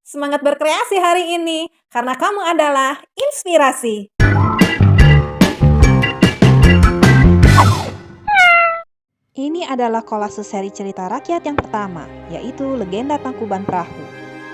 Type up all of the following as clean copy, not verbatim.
Semangat berkreasi hari ini, karena kamu adalah inspirasi. Ini adalah kolase seri cerita rakyat yang pertama, yaitu Legenda Tangkuban Perahu.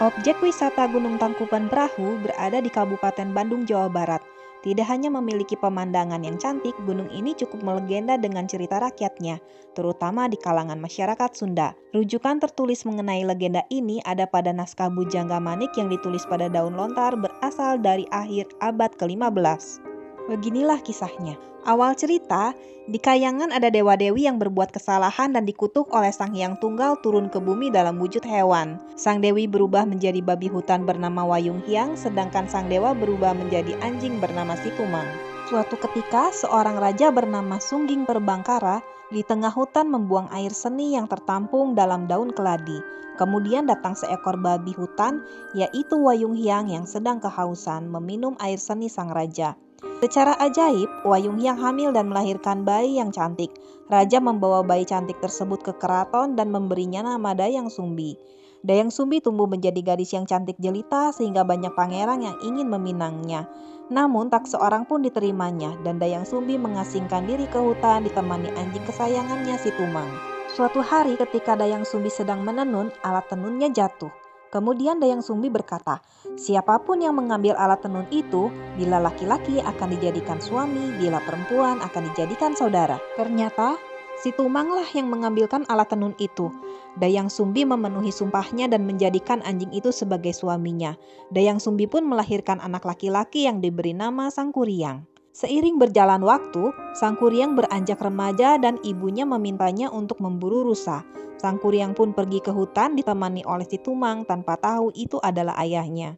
Objek wisata Gunung Tangkuban Perahu berada di Kabupaten Bandung, Jawa Barat. Tidak hanya memiliki pemandangan yang cantik, gunung ini cukup melegenda dengan cerita rakyatnya, terutama di kalangan masyarakat Sunda. Rujukan tertulis mengenai legenda ini ada pada naskah Bujangga Manik yang ditulis pada daun lontar berasal dari akhir abad ke-15. Beginilah kisahnya. Awal cerita, di Kayangan ada dewa-dewi yang berbuat kesalahan dan dikutuk oleh Sang Hyang Tunggal turun ke bumi dalam wujud hewan. Sang dewi berubah menjadi babi hutan bernama Wayung Hyang, sedangkan sang dewa berubah menjadi anjing bernama Situmang. Suatu ketika, seorang raja bernama Sungging Perbangkara di tengah hutan membuang air seni yang tertampung dalam daun keladi. Kemudian datang seekor babi hutan, yaitu Wayung Hyang yang sedang kehausan, meminum air seni sang raja. Secara ajaib, Wayung Hyang hamil dan melahirkan bayi yang cantik. Raja membawa bayi cantik tersebut ke keraton dan memberinya nama Dayang Sumbi. Dayang Sumbi tumbuh menjadi gadis yang cantik jelita sehingga banyak pangeran yang ingin meminangnya. Namun tak seorang pun diterimanya dan Dayang Sumbi mengasingkan diri ke hutan ditemani anjing kesayangannya Situmang. Suatu hari ketika Dayang Sumbi sedang menenun, alat tenunnya jatuh. Kemudian Dayang Sumbi berkata, "Siapapun yang mengambil alat tenun itu, bila laki-laki akan dijadikan suami, bila perempuan akan dijadikan saudara." Ternyata, Situmanglah yang mengambilkan alat tenun itu. Dayang Sumbi memenuhi sumpahnya dan menjadikan anjing itu sebagai suaminya. Dayang Sumbi pun melahirkan anak laki-laki yang diberi nama Sangkuriang. Seiring berjalan waktu, Sangkuriang beranjak remaja dan ibunya memintanya untuk memburu rusa. Sangkuriang pun pergi ke hutan ditemani oleh Situmang tanpa tahu itu adalah ayahnya.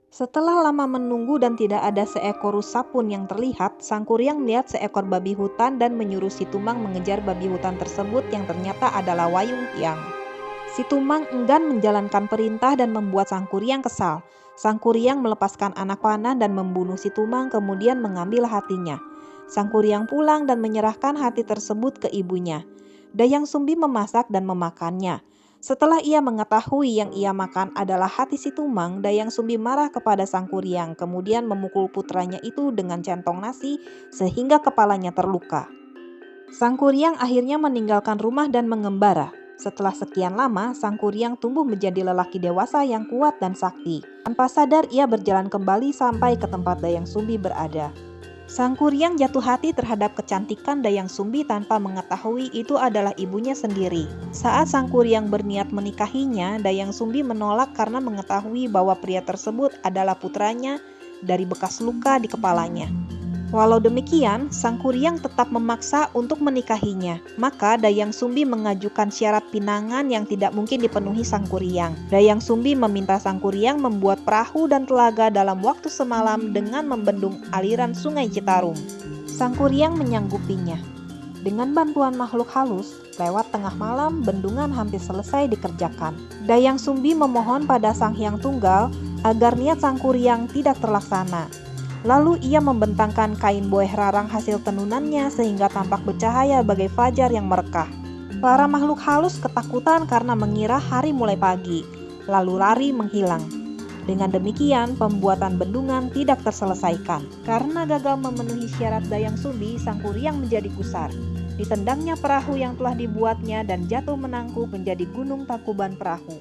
Setelah lama menunggu dan tidak ada seekor rusa pun yang terlihat, Sangkuriang melihat seekor babi hutan dan menyuruh Situmang mengejar babi hutan tersebut yang ternyata adalah Wayung Hyang. Situmang enggan menjalankan perintah dan membuat Sangkuriang kesal. Sangkuriang melepaskan anak panah dan membunuh Situmang kemudian mengambil hatinya. Sangkuriang pulang dan menyerahkan hati tersebut ke ibunya. Dayang Sumbi memasak dan memakannya. Setelah ia mengetahui yang ia makan adalah hati Situmang, Dayang Sumbi marah kepada Sangkuriang, kemudian memukul putranya itu dengan centong nasi sehingga kepalanya terluka. Sangkuriang akhirnya meninggalkan rumah dan mengembara. Setelah sekian lama, Sangkuriang tumbuh menjadi lelaki dewasa yang kuat dan sakti. Tanpa sadar ia berjalan kembali sampai ke tempat Dayang Sumbi berada. Sangkuriang jatuh hati terhadap kecantikan Dayang Sumbi tanpa mengetahui itu adalah ibunya sendiri. Saat Sangkuriang berniat menikahinya, Dayang Sumbi menolak karena mengetahui bahwa pria tersebut adalah putranya dari bekas luka di kepalanya. Walau demikian, Sangkuriang tetap memaksa untuk menikahinya. Maka Dayang Sumbi mengajukan syarat pinangan yang tidak mungkin dipenuhi Sangkuriang. Dayang Sumbi meminta Sangkuriang membuat perahu dan telaga dalam waktu semalam dengan membendung aliran sungai Citarum. Sangkuriang menyanggupinya. Dengan bantuan makhluk halus, lewat tengah malam bendungan hampir selesai dikerjakan. Dayang Sumbi memohon pada Sang Hyang Tunggal agar niat Sangkuriang tidak terlaksana. Lalu ia membentangkan kain boeh rarang hasil tenunannya sehingga tampak bercahaya bagai fajar yang merekah. Para makhluk halus ketakutan karena mengira hari mulai pagi, lalu lari menghilang. Dengan demikian, pembuatan bendungan tidak terselesaikan. Karena gagal memenuhi syarat Dayang Sumbi, Sangkuriang menjadi gusar. Ditendangnya perahu yang telah dibuatnya dan jatuh menangkuk menjadi Gunung Tangkuban Perahu.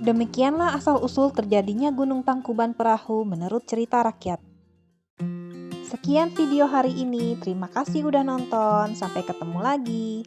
Demikianlah asal-usul terjadinya Gunung Tangkuban Perahu menurut cerita rakyat. Sekian video hari ini, terima kasih udah nonton, sampai ketemu lagi.